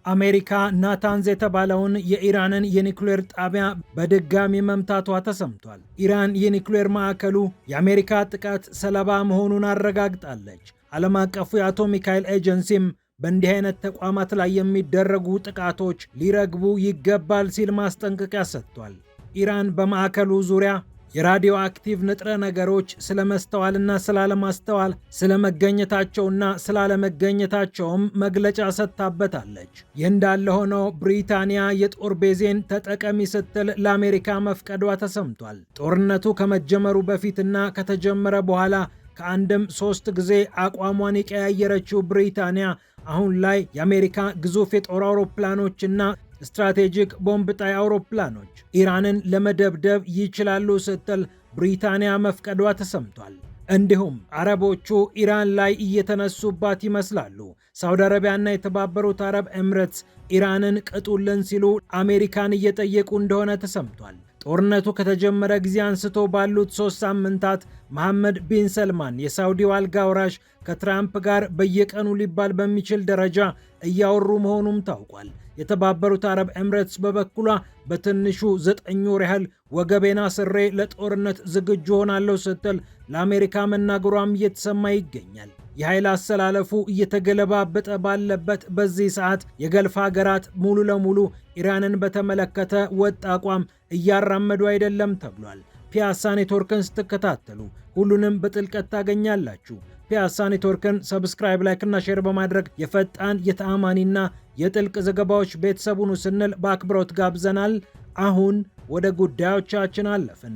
አሜሪካ ናታንዝ የተባለውን የኢራንን የኒውክሌር ጣቢያ በድጋሚ መምታቷ ተሰምቷል። ኢራን የኒውክሌር ማዕከሉ የአሜሪካ ጥቃት ሰለባ መሆኑን አረጋግጣለች። ዓለም አቀፉ የአቶሚክ ኃይል ኤጀንሲም በእንዲህ አይነት ተቋማት ላይ የሚደረጉ ጥቃቶች ሊረግቡ ይገባል ሲል ማስጠንቀቂያ ሰጥቷል። ኢራን በማዕከሉ ዙሪያ የራዲዮ አክቲቭ ንጥረ ነገሮች ስለመስተዋልና ስላለማስተዋል ስለመገኘታቸውና ስላለመገኘታቸውም መግለጫ ሰጥታበታለች። ይህ እንዳለ ሆኖ ብሪታንያ የጦር ቤዜን ተጠቀሚ ስትል ለአሜሪካ መፍቀዷ ተሰምቷል። ጦርነቱ ከመጀመሩ በፊትና ከተጀመረ በኋላ ከአንድም 3 ጊዜ አቋሟን የቀያየረችው ብሪታንያ አሁን ላይ የአሜሪካ ግዙፍ የጦር አውሮፕላኖችና ስትራቴጂክ ቦምብ ጣይ አውሮፕላኖች ኢራንን ለመደብደብ ይችላሉ ስትል ብሪታንያ መፍቀዷ ተሰምቷል። እንዲሁም አረቦቹ ኢራን ላይ እየተነሱባት ይመስላሉ። ሳውዲ አረቢያና የተባበሩት አረብ ኤምሬትስ ኢራንን ቅጡልን ሲሉ አሜሪካን እየጠየቁ እንደሆነ ተሰምቷል። ጦርነቱ ከተጀመረ ጊዜ አንስቶ ባሉት 3 ሳምንታት መሐመድ ቢን ሰልማን የሳውዲው አልጋ ወራሽ ከትራምፕ ጋር በየቀኑ ሊባል በሚችል ደረጃ እያወሩ መሆኑም ታውቋል። የተባበሩት አረብ ኤምሬትስ በበኩሏ በትንሹ 9 ወር ያህል ወገቤና ስሬ ለጦርነት ዝግጁ ሆናለሁ ስትል ለአሜሪካ መናገሯም እየተሰማ ይገኛል። የኃይል አሰላለፉ እየተገለባበጠ ባለበት በዚህ ሰዓት የገልፍ ሀገራት ሙሉ ለሙሉ ኢራንን በተመለከተ ወጥ አቋም እያራመዱ አይደለም ተብሏል። ፒያሳ ኔትወርክን ስትከታተሉ ሁሉንም በጥልቀት ታገኛላችሁ። ፒያሳ ኔትወርክን ሰብስክራይብ፣ ላይክ እና ሼር በማድረግ የፈጣን የተአማኒና የጥልቅ ዘገባዎች ቤተሰቡን ስንል በአክብሮት ጋብዘናል። አሁን ወደ ጉዳዮቻችን አለፍን።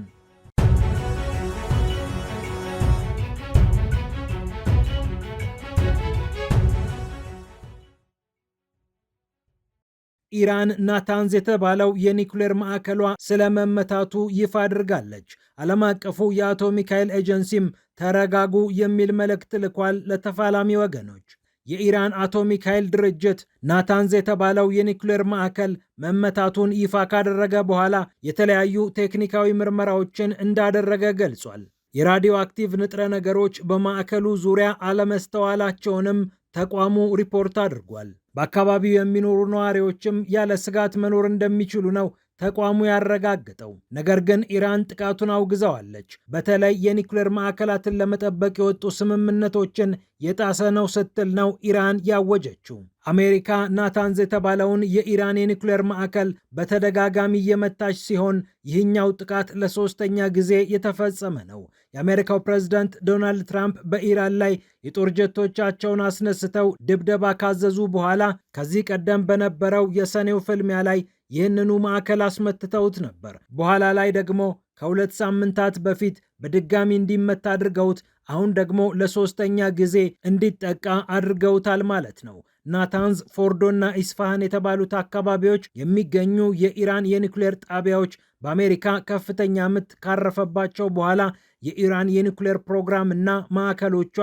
ኢራን ናታንዝ የተባለው የኒውክሌር ማዕከሏ ስለመመታቱ ይፋ አድርጋለች። ዓለም አቀፉ የአቶሚክ ኃይል ኤጀንሲም ተረጋጉ የሚል መልእክት ልኳል ለተፋላሚ ወገኖች። የኢራን አቶሚክ ኃይል ድርጅት ናታንዝ የተባለው የኒውክሌር ማዕከል መመታቱን ይፋ ካደረገ በኋላ የተለያዩ ቴክኒካዊ ምርመራዎችን እንዳደረገ ገልጿል። የራዲዮ አክቲቭ ንጥረ ነገሮች በማዕከሉ ዙሪያ አለመስተዋላቸውንም ተቋሙ ሪፖርት አድርጓል። በአካባቢው የሚኖሩ ነዋሪዎችም ያለ ስጋት መኖር እንደሚችሉ ነው ተቋሙ ያረጋግጠው። ነገር ግን ኢራን ጥቃቱን አውግዘዋለች። በተለይ የኒውክሌር ማዕከላትን ለመጠበቅ የወጡ ስምምነቶችን የጣሰ ነው ስትል ነው ኢራን ያወጀችው። አሜሪካ ናታንዝ የተባለውን የኢራን የኒውክሌር ማዕከል በተደጋጋሚ እየመታች ሲሆን ይህኛው ጥቃት ለ3ኛ ጊዜ የተፈጸመ ነው። የአሜሪካው ፕሬዝዳንት ዶናልድ ትራምፕ በኢራን ላይ የጦር ጀቶቻቸውን አስነስተው ድብደባ ካዘዙ በኋላ ከዚህ ቀደም በነበረው የሰኔው ፍልሚያ ላይ ይህንኑ ማዕከል አስመትተውት ነበር። በኋላ ላይ ደግሞ ከ2 ሳምንታት በፊት በድጋሚ እንዲመታ አድርገውት አሁን ደግሞ ለ3ኛ ጊዜ እንዲጠቃ አድርገውታል ማለት ነው። ናታንዝ፣ ፎርዶ እና ኢስፋሃን የተባሉት አካባቢዎች የሚገኙ የኢራን የኒውክሌር ጣቢያዎች በአሜሪካ ከፍተኛ ምት ካረፈባቸው በኋላ የኢራን የኒውክሌር ፕሮግራም እና ማዕከሎቿ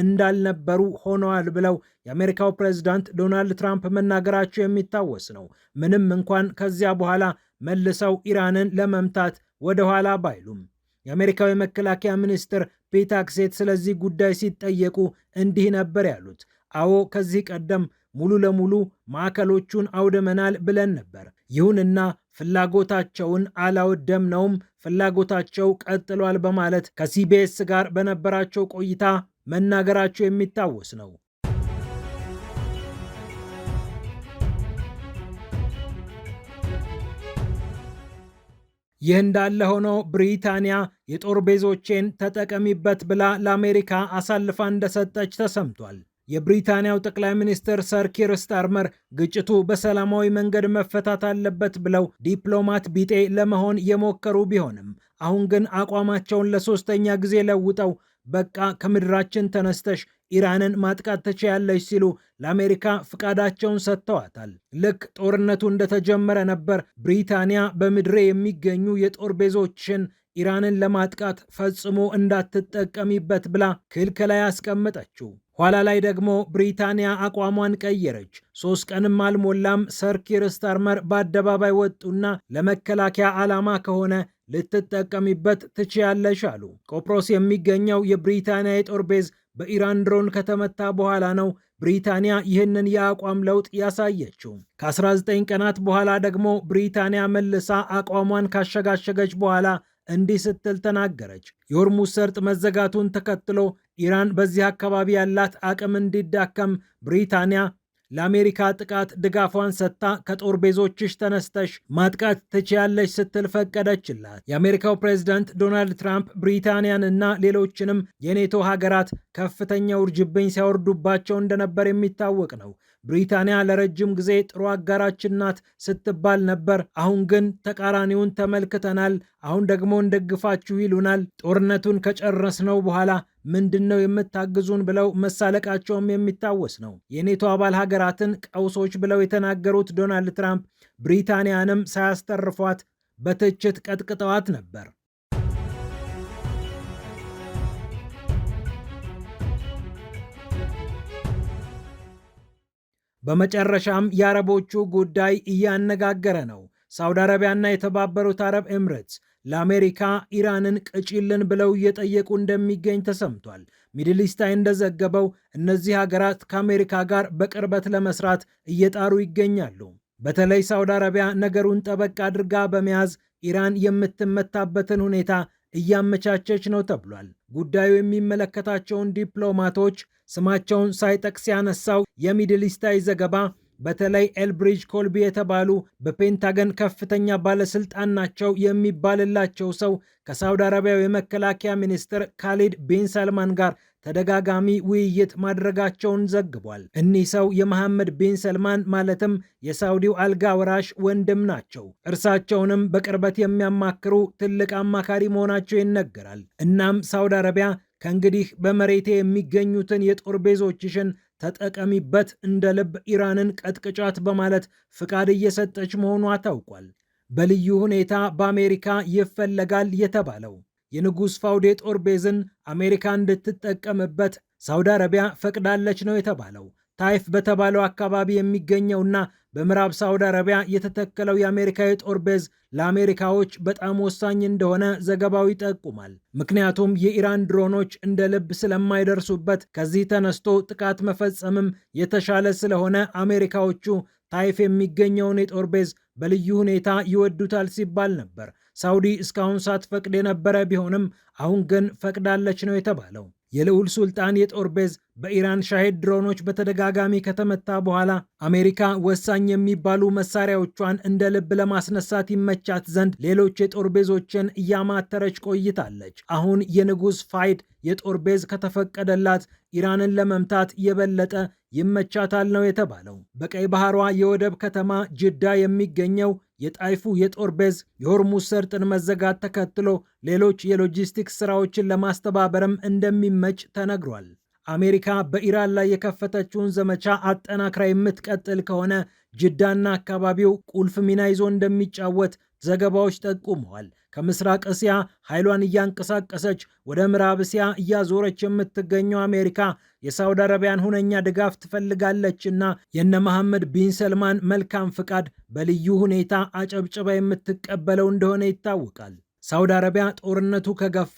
እንዳልነበሩ ሆነዋል ብለው የአሜሪካው ፕሬዝዳንት ዶናልድ ትራምፕ መናገራቸው የሚታወስ ነው። ምንም እንኳን ከዚያ በኋላ መልሰው ኢራንን ለመምታት ወደ ኋላ ባይሉም የአሜሪካው የመከላከያ ሚኒስትር ፔት ሄግሴት ስለዚህ ጉዳይ ሲጠየቁ እንዲህ ነበር ያሉት። አዎ ከዚህ ቀደም ሙሉ ለሙሉ ማዕከሎቹን አውድመናል ብለን ነበር። ይሁንና ፍላጎታቸውን አላወደምነውም፣ ፍላጎታቸው ቀጥሏል በማለት ከሲቢኤስ ጋር በነበራቸው ቆይታ መናገራቸው የሚታወስ ነው። ይህ እንዳለ ሆኖ ብሪታንያ የጦር ቤዞቼን ተጠቀሚበት ብላ ለአሜሪካ አሳልፋ እንደሰጠች ተሰምቷል። የብሪታንያው ጠቅላይ ሚኒስትር ሰር ኪር ስታርመር ግጭቱ በሰላማዊ መንገድ መፈታት አለበት ብለው ዲፕሎማት ቢጤ ለመሆን የሞከሩ ቢሆንም አሁን ግን አቋማቸውን ለ3ኛ ጊዜ ለውጠው በቃ ከምድራችን ተነስተሽ ኢራንን ማጥቃት ትችያለሽ ሲሉ ለአሜሪካ ፍቃዳቸውን ሰጥተዋታል። ልክ ጦርነቱ እንደተጀመረ ነበር ብሪታንያ በምድሬ የሚገኙ የጦር ቤዞችን ኢራንን ለማጥቃት ፈጽሞ እንዳትጠቀሚበት ብላ ክልከላ ያስቀመጠችው። ኋላ ላይ ደግሞ ብሪታንያ አቋሟን ቀየረች። 3 ቀንም አልሞላም ሰር ኪር ስታርመር በአደባባይ ወጡና ለመከላከያ ዓላማ ከሆነ ልትጠቀሚበት ትችያለሽ አሉ። ቆጵሮስ የሚገኘው የብሪታንያ የጦር ቤዝ በኢራን ድሮን ከተመታ በኋላ ነው ብሪታንያ ይህንን የአቋም ለውጥ ያሳየችው። ከ19 ቀናት በኋላ ደግሞ ብሪታንያ መልሳ አቋሟን ካሸጋሸገች በኋላ እንዲህ ስትል ተናገረች። የሆርሙዝ ሰርጥ መዘጋቱን ተከትሎ ኢራን በዚህ አካባቢ ያላት አቅም እንዲዳከም ብሪታንያ ለአሜሪካ ጥቃት ድጋፏን ሰጥታ ከጦር ቤዞችሽ ተነስተሽ ማጥቃት ትችያለሽ ስትል ፈቀደችላት። የአሜሪካው ፕሬዝዳንት ዶናልድ ትራምፕ ብሪታንያን እና ሌሎችንም የኔቶ ሀገራት ከፍተኛ ውርጅብኝ ሲያወርዱባቸው እንደነበር የሚታወቅ ነው። ብሪታንያ ለረጅም ጊዜ ጥሩ አጋራችን ናት ስትባል ነበር። አሁን ግን ተቃራኒውን ተመልክተናል። አሁን ደግሞ እንደግፋችሁ ይሉናል። ጦርነቱን ከጨረስነው በኋላ ምንድነው የምታግዙን ብለው መሳለቃቸውም የሚታወስ ነው። የኔቶ አባል ሀገራትን ቀውሶች ብለው የተናገሩት ዶናልድ ትራምፕ ብሪታንያንም ሳያስተርፏት በትችት ቀጥቅጠዋት ነበር። በመጨረሻም የአረቦቹ ጉዳይ እያነጋገረ ነው። ሳውዲ አረቢያና የተባበሩት አረብ ኤምሬትስ ለአሜሪካ ኢራንን ቅጪልን ብለው እየጠየቁ እንደሚገኝ ተሰምቷል። ሚድል ኢስት አይ እንደዘገበው እነዚህ ሀገራት ከአሜሪካ ጋር በቅርበት ለመስራት እየጣሩ ይገኛሉ። በተለይ ሳውዲ አረቢያ ነገሩን ጠበቅ አድርጋ በመያዝ ኢራን የምትመታበትን ሁኔታ እያመቻቸች ነው ተብሏል። ጉዳዩ የሚመለከታቸውን ዲፕሎማቶች ስማቸውን ሳይጠቅስ ያነሳው የሚድል ኢስት አይ ዘገባ በተለይ ኤልብሪጅ ኮልቢ የተባሉ በፔንታገን ከፍተኛ ባለስልጣን ናቸው የሚባልላቸው ሰው ከሳውዲ አረቢያው የመከላከያ ሚኒስትር ካሊድ ቢን ሰልማን ጋር ተደጋጋሚ ውይይት ማድረጋቸውን ዘግቧል። እኒህ ሰው የመሐመድ ቢን ሰልማን ማለትም የሳውዲው አልጋ ወራሽ ወንድም ናቸው። እርሳቸውንም በቅርበት የሚያማክሩ ትልቅ አማካሪ መሆናቸው ይነገራል። እናም ሳውዲ አረቢያ ከእንግዲህ በመሬቴ የሚገኙትን የጦር ቤዞችሽን ተጠቀሚበት፣ እንደ ልብ ኢራንን ቀጥቅጫት በማለት ፍቃድ እየሰጠች መሆኗ ታውቋል። በልዩ ሁኔታ በአሜሪካ ይፈለጋል የተባለው የንጉሥ ፋውድ የጦር ቤዝን አሜሪካ እንድትጠቀምበት ሳውዲ አረቢያ ፈቅዳለች ነው የተባለው። ታይፍ በተባለው አካባቢ የሚገኘውና በምዕራብ ሳውዲ አረቢያ የተተከለው የአሜሪካ የጦር ቤዝ ለአሜሪካዎች በጣም ወሳኝ እንደሆነ ዘገባው ይጠቁማል። ምክንያቱም የኢራን ድሮኖች እንደ ልብ ስለማይደርሱበት ከዚህ ተነስቶ ጥቃት መፈጸምም የተሻለ ስለሆነ አሜሪካዎቹ ታይፍ የሚገኘውን የጦር ቤዝ በልዩ ሁኔታ ይወዱታል ሲባል ነበር። ሳውዲ እስካሁን ሳትፈቅድ የነበረ ቢሆንም አሁን ግን ፈቅዳለች ነው የተባለው። የልዑል ሱልጣን የጦር ቤዝ በኢራን ሻሄድ ድሮኖች በተደጋጋሚ ከተመታ በኋላ አሜሪካ ወሳኝ የሚባሉ መሳሪያዎቿን እንደ ልብ ለማስነሳት ይመቻት ዘንድ ሌሎች የጦር ቤዞችን እያማተረች ቆይታለች። አሁን የንጉሥ ፋይድ የጦር ቤዝ ከተፈቀደላት ኢራንን ለመምታት የበለጠ ይመቻታል ነው የተባለው። በቀይ ባህሯ የወደብ ከተማ ጅዳ የሚገኘው የጣይፉ የጦር ቤዝ የሆርሙዝ ሰርጥን መዘጋት ተከትሎ ሌሎች የሎጂስቲክስ ስራዎችን ለማስተባበርም እንደሚመች ተነግሯል። አሜሪካ በኢራን ላይ የከፈተችውን ዘመቻ አጠናክራ የምትቀጥል ከሆነ ጅዳና አካባቢው ቁልፍ ሚና ይዞ እንደሚጫወት ዘገባዎች ጠቁመዋል። ከምስራቅ እስያ ኃይሏን እያንቀሳቀሰች ወደ ምዕራብ እስያ እያዞረች የምትገኘው አሜሪካ የሳውዲ አረቢያን ሁነኛ ድጋፍ ትፈልጋለችና የነ መሐመድ ቢን ሰልማን መልካም ፍቃድ በልዩ ሁኔታ አጨብጭባ የምትቀበለው እንደሆነ ይታወቃል። ሳውዲ አረቢያ ጦርነቱ ከገፋ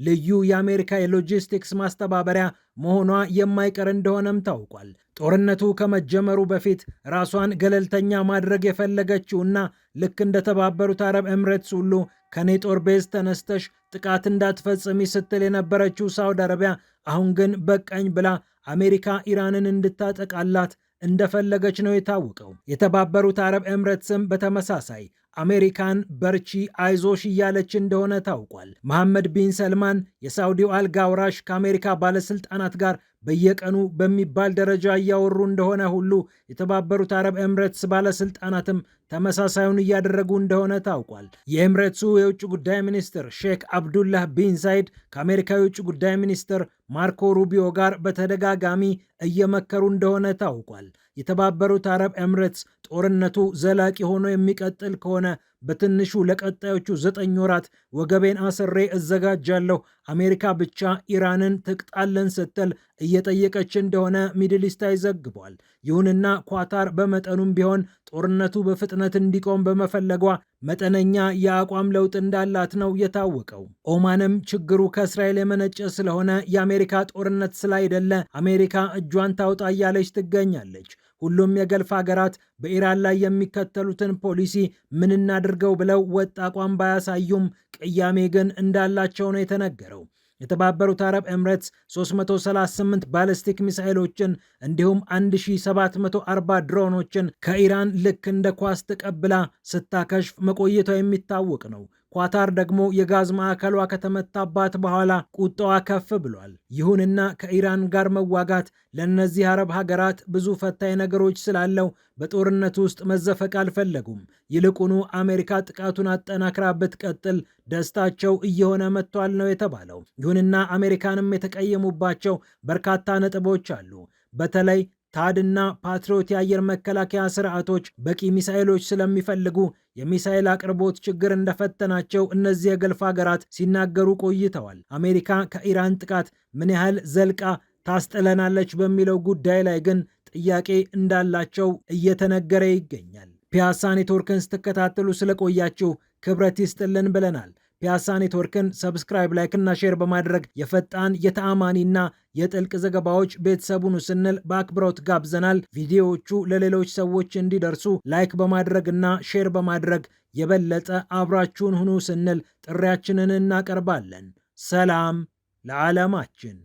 ልዩ የአሜሪካ የሎጂስቲክስ ማስተባበሪያ መሆኗ የማይቀር እንደሆነም ታውቋል። ጦርነቱ ከመጀመሩ በፊት ራሷን ገለልተኛ ማድረግ የፈለገችውና ልክ እንደተባበሩት አረብ ኤምሬትስ ሁሉ ከኔ ጦር ቤዝ ተነስተሽ ጥቃት እንዳትፈጽሚ ስትል የነበረችው ሳውዲ አረቢያ አሁን ግን በቃኝ ብላ አሜሪካ ኢራንን እንድታጠቃላት እንደፈለገች ነው የታወቀው። የተባበሩት አረብ ኤምሬትስም በተመሳሳይ አሜሪካን በርቺ አይዞሽ እያለች እንደሆነ ታውቋል። መሐመድ ቢን ሰልማን የሳውዲው አልጋ ወራሽ ከአሜሪካ ባለስልጣናት ጋር በየቀኑ በሚባል ደረጃ እያወሩ እንደሆነ ሁሉ የተባበሩት አረብ ኤምሬትስ ባለስልጣናትም ተመሳሳዩን እያደረጉ እንደሆነ ታውቋል። የኤምሬትሱ የውጭ ጉዳይ ሚኒስትር ሼክ አብዱላህ ቢን ዛይድ ከአሜሪካ የውጭ ጉዳይ ሚኒስትር ማርኮ ሩቢዮ ጋር በተደጋጋሚ እየመከሩ እንደሆነ ታውቋል። የተባበሩት አረብ ኤምሬትስ ጦርነቱ ዘላቂ ሆኖ የሚቀጥል ከሆነ በትንሹ ለቀጣዮቹ 9 ወራት ወገቤን አስሬ እዘጋጃለሁ፣ አሜሪካ ብቻ ኢራንን ትቅጣለን ስትል እየጠየቀች እንደሆነ ሚድል ኢስት አይ ዘግቧል። ይሁንና ኳታር በመጠኑም ቢሆን ጦርነቱ በፍጥነት እንዲቆም በመፈለጓ መጠነኛ የአቋም ለውጥ እንዳላት ነው የታወቀው። ኦማንም ችግሩ ከእስራኤል የመነጨ ስለሆነ የአሜሪካ ጦርነት ስላይደለ አሜሪካ እጇን ታውጣ እያለች ትገኛለች። ሁሉም የገልፍ ሀገራት በኢራን ላይ የሚከተሉትን ፖሊሲ ምን እናድርገው ብለው ወጥ አቋም ባያሳዩም ቅያሜ ግን እንዳላቸው ነው የተነገረው። የተባበሩት አረብ ኤምሬትስ 338 ባሊስቲክ ሚሳኤሎችን እንዲሁም 1740 ድሮኖችን ከኢራን ልክ እንደ ኳስ ተቀብላ ስታከሽፍ መቆየቷ የሚታወቅ ነው። ኳታር ደግሞ የጋዝ ማዕከሏ ከተመታባት በኋላ ቁጣዋ ከፍ ብሏል። ይሁንና ከኢራን ጋር መዋጋት ለእነዚህ አረብ ሀገራት ብዙ ፈታኝ ነገሮች ስላለው በጦርነት ውስጥ መዘፈቅ አልፈለጉም። ይልቁኑ አሜሪካ ጥቃቱን አጠናክራ ብትቀጥል ደስታቸው እየሆነ መጥቷል ነው የተባለው። ይሁንና አሜሪካንም የተቀየሙባቸው በርካታ ነጥቦች አሉ። በተለይ ታድ እና ፓትሪዮት የአየር መከላከያ ስርዓቶች በቂ ሚሳኤሎች ስለሚፈልጉ የሚሳኤል አቅርቦት ችግር እንደፈተናቸው እነዚህ የገልፍ ሀገራት ሲናገሩ ቆይተዋል። አሜሪካ ከኢራን ጥቃት ምን ያህል ዘልቃ ታስጥለናለች በሚለው ጉዳይ ላይ ግን ጥያቄ እንዳላቸው እየተነገረ ይገኛል። ፒያሳ ኔትወርክን ስትከታተሉ ስለቆያችሁ ክብረት ይስጥልን ብለናል። ፒያሳ ኔትወርክን ሰብስክራይብ፣ ላይክ እና ሼር በማድረግ የፈጣን የተአማኒና የጥልቅ ዘገባዎች ቤተሰቡን ስንል በአክብሮት ጋብዘናል። ቪዲዮዎቹ ለሌሎች ሰዎች እንዲደርሱ ላይክ በማድረግ እና ሼር በማድረግ የበለጠ አብራችሁን ሁኑ ስንል ጥሪያችንን እናቀርባለን። ሰላም ለዓለማችን።